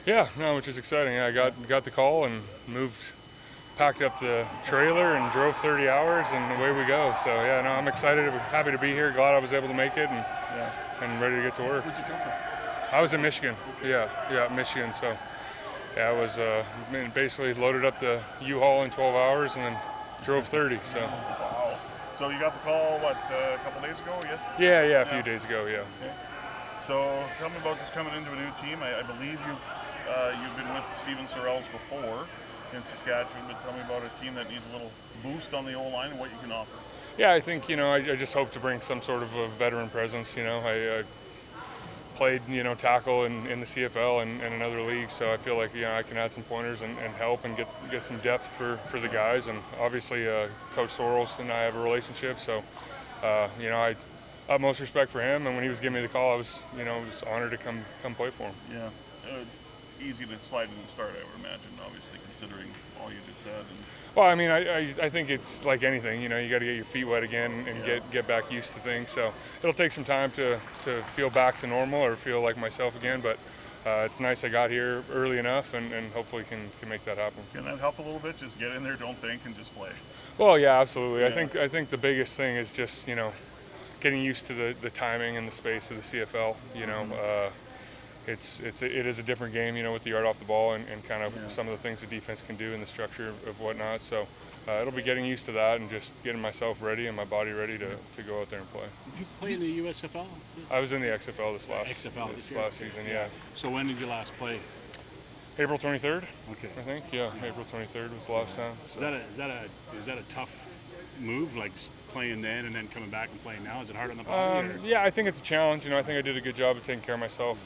Yeah, no, which is exciting. Yeah, I got the call and packed up the trailer and drove 30 hours, and away we go. So yeah, no, I'm excited, happy to be here. Glad I was able to make it, and ready to get to work. Where'd you come from? I was in Michigan. Okay. Yeah, Michigan. So yeah, I was basically loaded up the U-Haul in 12 hours and then drove 30. So. Wow. So you got the call a couple days ago? Yes. Yeah, a few days ago. Yeah. Okay. So tell me about just coming into a new team. I believe you've been with Steven Sorrells before in Saskatchewan, but tell me about a team that needs a little boost on the O-line and what you can offer. Yeah, I think I just hope to bring some sort of a veteran presence. I played tackle in the CFL and in other leagues, so I feel like I can add some pointers and help and get some depth for the guys. And obviously Coach Sorrells and I have a relationship, so I utmost respect for him. And when he was giving me the call, I was was honored to come play for him. Yeah. Easy to slide in the start, I would imagine, obviously, considering all you just said. Well, I mean, I think it's like anything, you got to get your feet wet again and get back used to things. So it'll take some time to feel back to normal or feel like myself again, but it's nice I got here early enough and hopefully can make that happen. Can that help a little bit? Just get in there, don't think, and just play. Well, yeah, absolutely. Yeah. I think the biggest thing is just, getting used to the timing and the space of the CFL, It is a different game, with the yard off the ball and kind of some of the things the defense can do and the structure of whatnot. So it'll be getting used to that and just getting myself ready and my body ready to go out there and play. Did you play in the USFL? I was in the XFL this last season, yeah. So when did you last play? April 23rd, Okay. I think. Yeah, April 23rd was the last time. So. Is that a tough move, like playing then and then coming back and playing now? Is it hard on the body? Yeah, I think it's a challenge. I think I did a good job of taking care of myself,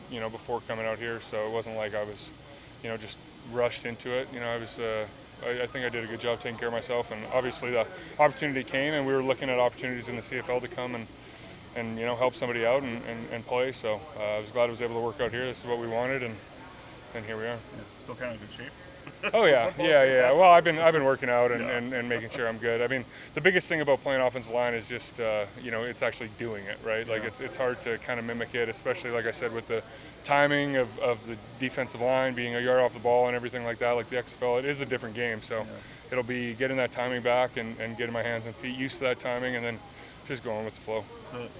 before coming out here. So it wasn't like I was, just rushed into it. I think I did a good job taking care of myself. And obviously the opportunity came, and we were looking at opportunities in the CFL to come and help somebody out and play. So I was glad I was able to work out here. This is what we wanted, and here we are. Yeah, still kind of good shape. Oh yeah. Well, I've been working out and making sure I'm good. I mean, the biggest thing about playing offensive line is just it's actually doing it, right? Like it's hard to kind of mimic it, especially like I said with the timing of the defensive line being a yard off the ball and everything like that. Like the XFL, it is a different game, so it'll be getting that timing back and getting my hands and feet used to that timing, and then just going with the flow.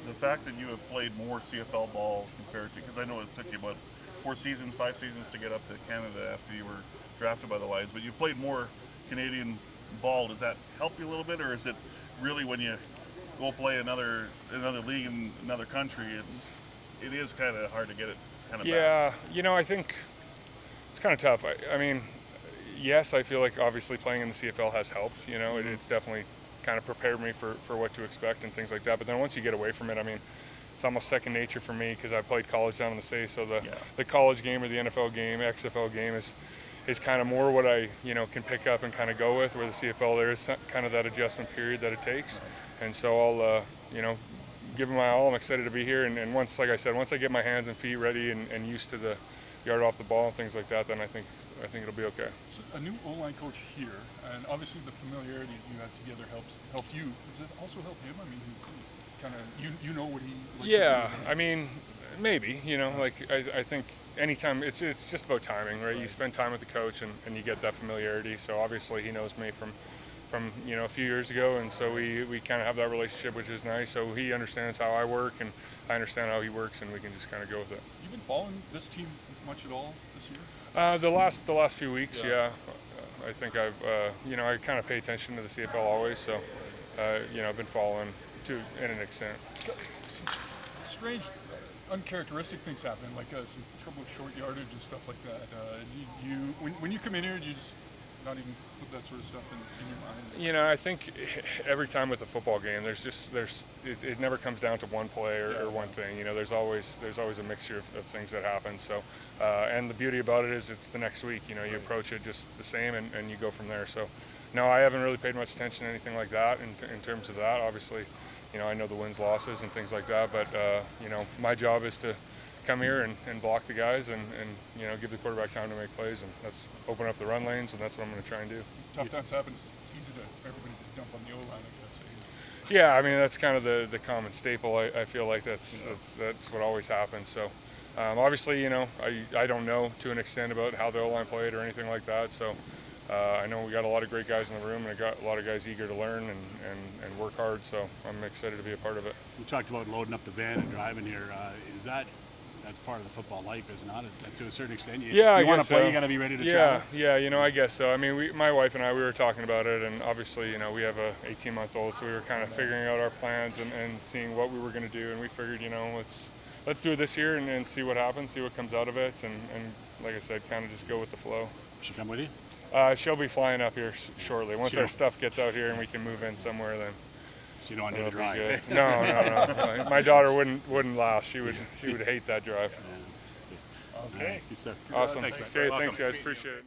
The fact that you have played more CFL ball compared to, because I know it took you about 5 seasons to get up to Canada after you were drafted by the Lions, but you've played more Canadian ball. Does that help you a little bit, or is it really when you go play another league in another country, it is kind of hard to get it kind of back? I think it's kind of tough. I mean, yes, I feel like obviously playing in the CFL has helped. It's definitely kind of prepared me for what to expect and things like that. But then once you get away from it, I mean, it's almost second nature for me because I played college down in the States. So the college game or the NFL game, XFL game is kind of more what I can pick up and kind of go with. Where the CFL, there is kind of that adjustment period that it takes, and so I'll give it my all. I'm excited to be here, and once, like I said, once I get my hands and feet ready and used to the yard off the ball and things like that, then I think it'll be okay. So a new O-line coach here, and obviously the familiarity you have together helps you. Does it also help him? I mean, kind of you know what he likes. Yeah, I mean, maybe, I think anytime it's just about timing, right? You spend time with the coach and you get that familiarity. So obviously he knows me from a few years ago, and so we kind of have that relationship, which is nice. So he understands how I work and I understand how he works, and we can just kind of go with it. You've been following this team much at all this year? The last few weeks, yeah. I think I've I kind of pay attention to the CFL always, so I've been following to an extent. Some strange, uncharacteristic things happen, like some trouble with short yardage and stuff like that. Do you when you come in here, do you just not even put that sort of stuff in your mind? I think every time with a football game, it never comes down to one play or one thing. There's always a mixture of things that happen. So, and the beauty about it is it's the next week. You approach it just the same and you go from there. So, no, I haven't really paid much attention to anything like that in terms of that. Obviously, I know the wins, losses, and things like that. But my job is to come here and block the guys and give the quarterback time to make plays, and that's open up the run lanes, and that's what I'm going to try and do. Tough times happen. It's easy to everybody to dump on the O-line, I guess. Yeah, I mean that's kind of the common staple. I feel like that's what always happens. So Obviously, you know, I don't know to an extent about how the O-line played or anything like that. So I know we got a lot of great guys in the room, and I got a lot of guys eager to learn and work hard. So I'm excited to be a part of it. You talked about loading up the van and driving here. That's part of the football life, is not it? To a certain extent. Yeah, you I want guess to play, so. you got to be ready to travel. Yeah, you know, I guess so. I mean, my wife and I, we were talking about it, and obviously, you know, we have a 18-month-old, so we were kind of figuring out our plans and seeing what we were going to do, and we figured, you know, let's do it this year and see what happens, see what comes out of it, and like I said, kind of just go with the flow. She come with you? She'll be flying up here shortly. Once our stuff gets out here and we can move in somewhere, then. So you don't want to do the drive. No. My daughter wouldn't last. She would hate that drive. Okay. Good stuff. Awesome. Thanks, Okay, Welcome. thanks guys. Appreciate it.